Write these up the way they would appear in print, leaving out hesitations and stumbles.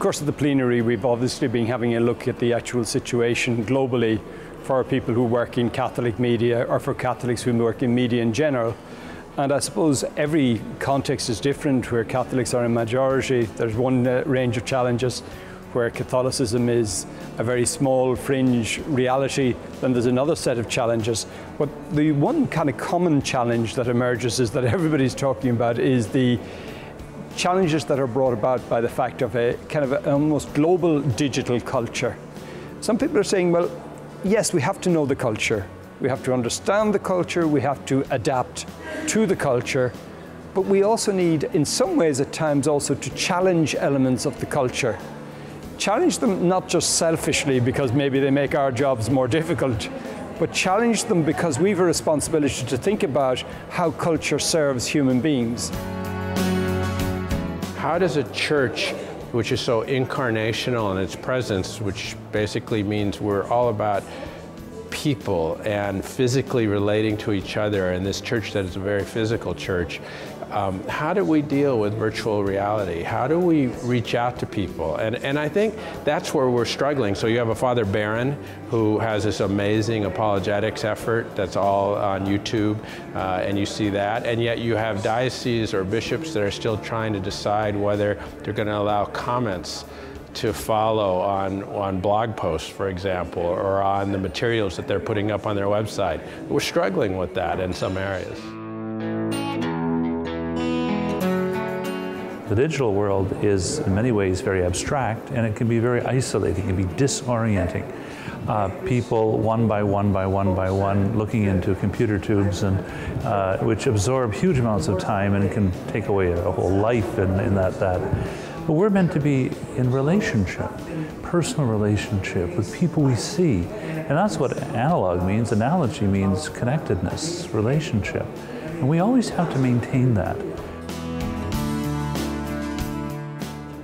course of the plenary, we've obviously been having a look at the actual situation globally for people who work in Catholic media, or for Catholics who work in media in general. And I suppose every context is different. Where Catholics are a majority, there's one range of challenges. Where Catholicism is a very small fringe reality, then there's another set of challenges. But the one kind of common challenge that emerges is that everybody's talking about is the challenges that are brought about by the fact of a kind of an almost global digital culture. Some people are saying, well, yes, we have to know the culture. We have to understand the culture, we have to adapt to the culture, but we also need, in some ways at times, also to challenge elements of the culture. Challenge them not just selfishly because maybe they make our jobs more difficult, but challenge them because we have a responsibility to think about how culture serves human beings. How does a church, which is so incarnational in its presence, which basically means we're all about people and physically relating to each other, and this church that is a very physical church, how do we deal with virtual reality? How do we reach out to people? And I think that's where we're struggling. So you have a Father Barron who has this amazing apologetics effort that's all on YouTube, and you see that. And yet you have dioceses or bishops that are still trying to decide whether they're going to allow comments to follow on blog posts, for example, or on the materials that they're putting up on their website. We're struggling with that in some areas. The digital world is in many ways very abstract, and it can be very isolating, it can be disorienting. People one by one looking into computer tubes, and which absorb huge amounts of time and can take away a whole life in that. But we're meant to be in relationship, personal relationship with people we see. And that's what analog means. Analogy means connectedness, relationship. And we always have to maintain that.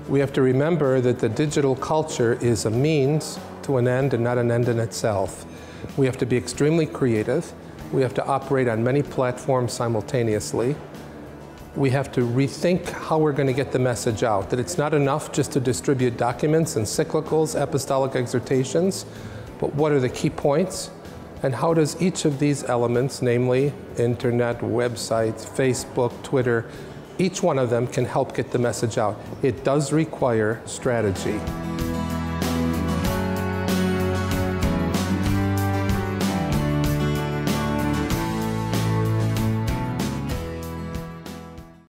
We have to remember that the digital culture is a means to an end and not an end in itself. We have to be extremely creative. We have to operate on many platforms simultaneously. We have to rethink how we're going to get the message out, that it's not enough just to distribute documents, encyclicals, apostolic exhortations, but what are the key points? And how does each of these elements, namely internet, websites, Facebook, Twitter, each one of them can help get the message out. It does require strategy.